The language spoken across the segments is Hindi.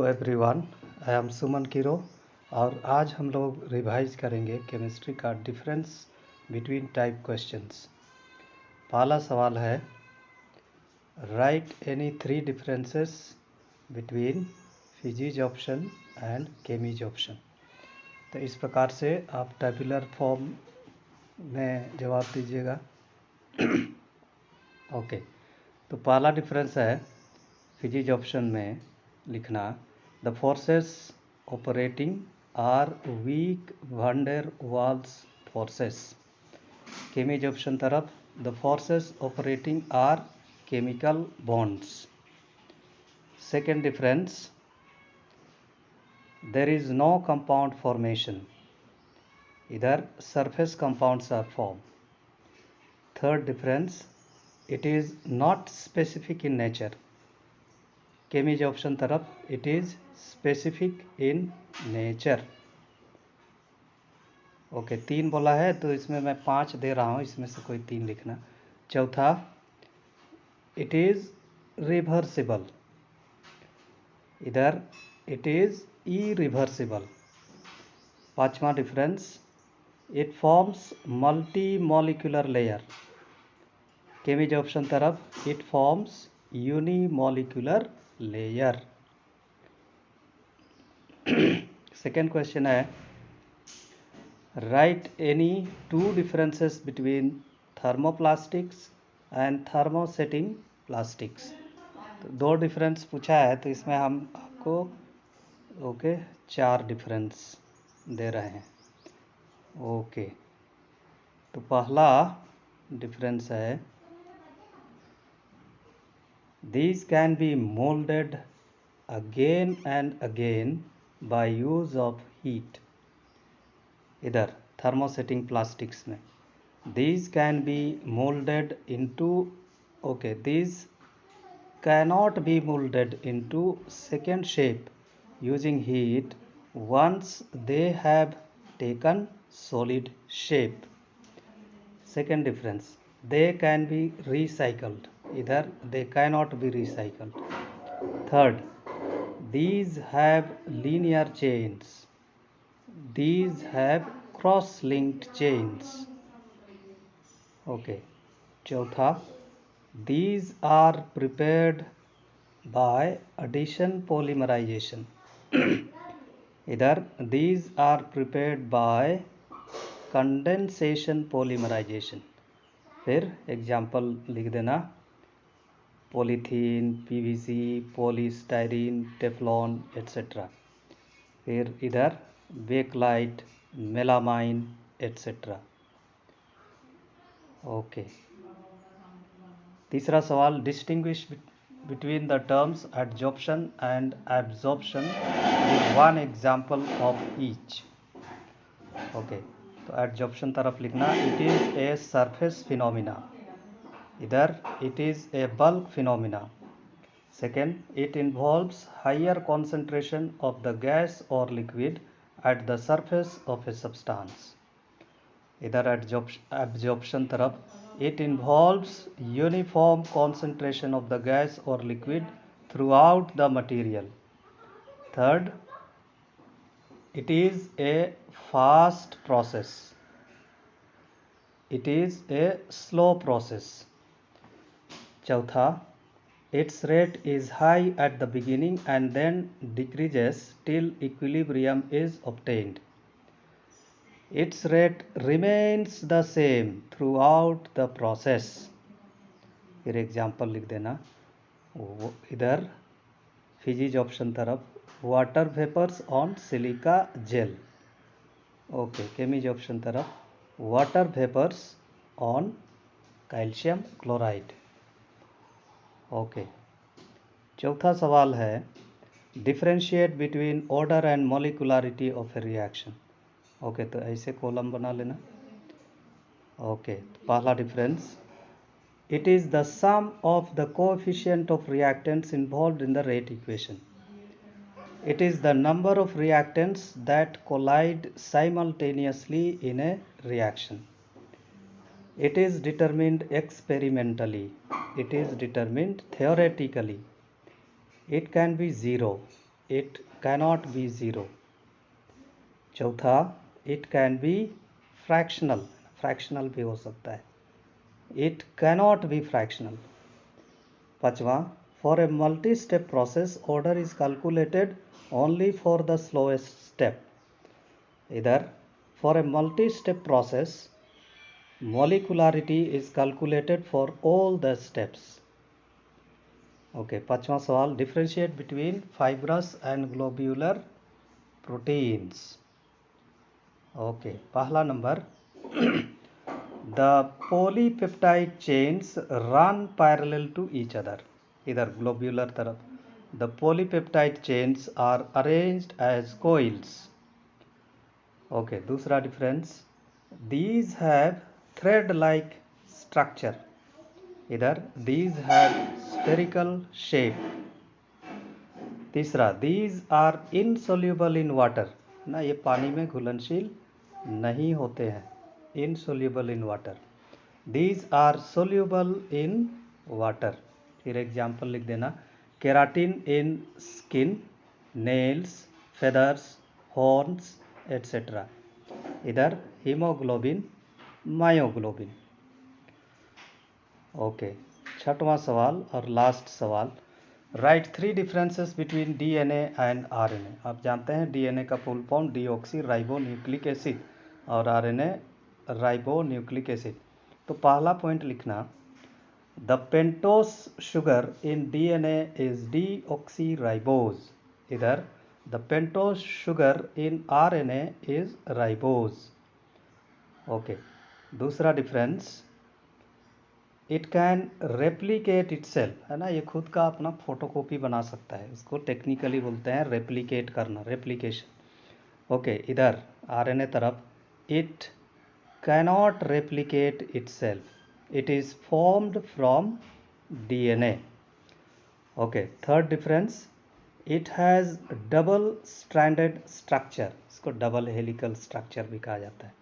Everyone, I am Suman Kiro और आज हम लोग रिवाइज करेंगे केमिस्ट्री का डिफरेंस बिटवीन टाइप क्वेश्चंस। पहला सवाल है write any 3 differences between physisorption and chemisorption. तो इस प्रकार से आप टेबुलर फॉर्म में जवाब दीजिएगा। ओके, तो पहला डिफरेंस है फिजिक्स ऑप्शन में लिखना the forces operating are weak van der Waals forces. केमिज option तरफ the forces operating are chemical bonds. Second difference there is no compound formation, इधर surface compounds are form. Third difference it is not specific in nature, केमिज option तरफ it is specific in nature. Okay, 3 बोला है तो इसमें मैं 5 दे रहा हूँ, इसमें से कोई 3 लिखना। चौथा इट इज रिवर्सिबल, इधर इट इज इरिवर्सिबल। पांचवा difference it forms multi molecular layer, केमिज option तरफ it forms unimolecular layer. Second question है write any 2 differences between thermoplastics and thermosetting plastics. तो 2 डिफरेंस पूछा है तो इसमें हम आपको 4 डिफरेंस दे रहे हैं। ओके, तो पहला डिफरेंस है these can be molded again and again by use of heat, इधर थर्मोसेटिंग प्लास्टिक्स में these can be molded into these cannot be molded into second shape using heat once they have taken solid shape. Second difference they can be recycled, इधर they cannot be recycled. Third these have linear chains, these have cross-linked chains. Okay, चौथा these are prepared by addition polymerization, इधर these are prepared by condensation polymerization. फिर एग्जाम्पल लिख देना polythene, PVC, polystyrene, Teflon etcetera. फिर इधर बेकलाइट, मेलामाइन एट्सेट्रा। ओके, तीसरा सवाल distinguish between the terms adsorption and absorption with one example of each. Okay, तो एडजॉर्प्शन तरफ लिखना it is a surface phenomena, इधर it is a bulk phenomena. Second it involves higher concentration of the gas और liquid at the surface of a substance, इधर एब्जॉर्प्शन तरफ it involves uniform concentration of the gas और liquid through out the material. Third it is a fast process, it is a slow process. चौथा its rate is high at the beginning and then decreases till equilibrium is obtained, its rate remains the same throughout the process. फिर एग्जाम्पल लिख देना, इधर फिजिक्स ऑप्शन तरफ water vapours on silica gel. Okay, केमिज ऑप्शन तरफ water vapours on calcium chloride. Okay, चौथा सवाल है differentiate between order and molecularity of a reaction. Okay, तो ऐसे कॉलम बना लेना। ओके, तो पहला difference it is the sum of the coefficient of reactants involved in the rate equation, it is the number of reactants that collide simultaneously in a reaction. It is determined experimentally, it is determined theoretically, it can be 0, it cannot be zero. चौथा, it can be fractional, fractional भी हो सकता है, इट कैनॉट बी फ्रैक्शनल। पांचवा, for a multi step process order is calculated only for the slowest step. इधर for a multi step process molecularity is calculated for all the steps. Okay, पांचवा सवाल, differentiate between fibrous and globular proteins. Okay, पहला number, the polypeptide chains run parallel to each other. इधर ग्लोब्यूलर तरफ, the polypeptide chains are arranged as coils. Okay, दूसरा difference, these have thread like structure। इधर these have spherical shape। तीसरा, these are insoluble in water, ना ये पानी में घुलनशील नहीं होते हैं, insoluble in water। these are soluble in water। फिर एग्जाम्पल लिख देना, keratin in skin, nails, feathers, horns etcetera. इधर हीमोग्लोबिन, मायोग्लोबिन। ओके, छठवां सवाल और लास्ट सवाल, write 3 differences between DNA and RNA. आप जानते हैं डीएनए का full form deoxy ribo nucleic acid और आरएनए राइबो न्यूक्लिक एसिड। तो पहला पॉइंट लिखना, the pentose sugar in DNA is deoxy ribose. इधर the pentose sugar in RNA is ribose. Okay, दूसरा difference, it can replicate itself, है ना, ये खुद का अपना फोटोकॉपी बना सकता है, इसको टेक्निकली बोलते हैं रेप्लिकेट करना, रेप्लिकेशन। ओके, इधर आरएनए तरफ, it cannot replicate itself, it is formed from DNA. Okay, third difference, it has double stranded structure, इसको डबल हेलिकल स्ट्रक्चर भी कहा जाता है।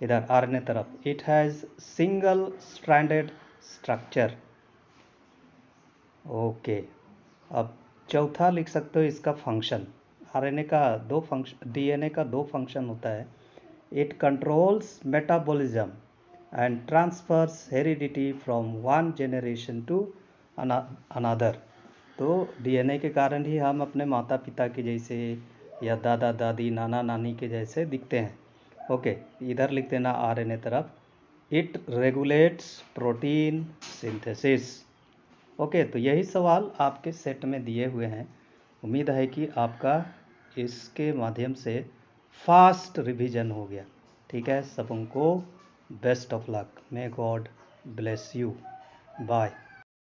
इधर आरएनए तरफ, it has single stranded structure. Okay, अब चौथा लिख सकते हो इसका फंक्शन, आरएनए का दो फंक्शन, डीएनए का दो फंक्शन होता है, it controls metabolism and transfers heredity from one generation to another. तो डीएनए के कारण ही हम अपने माता पिता के जैसे या दादा दादी नाना नानी के जैसे दिखते हैं। ओके, इधर लिख देना आरएनए तरफ, it regulates protein synthesis. Okay, तो यही सवाल आपके सेट में दिए हुए हैं। उम्मीद है कि आपका इसके माध्यम से फास्ट रिवीजन हो गया। ठीक है, सबको best of luck, may God bless you, bye.